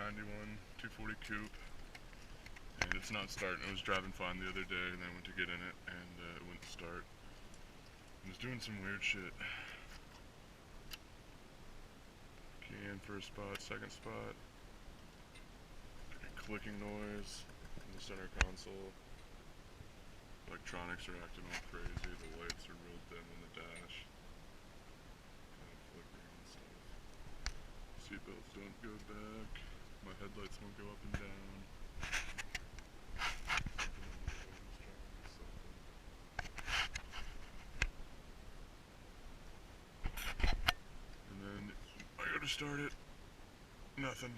91 240 coupe, and it's not starting. I was driving fine the other day, and then I went to get in it, and it wouldn't start. It was doing some weird shit. Key in first spot, second spot. Clicking noise in the center console. Electronics are acting all crazy. The lights are real dim on the dash. Kind of flickering and stuff. Seatbelts don't go back. My headlights won't go up and down. And then I go to start it. Nothing.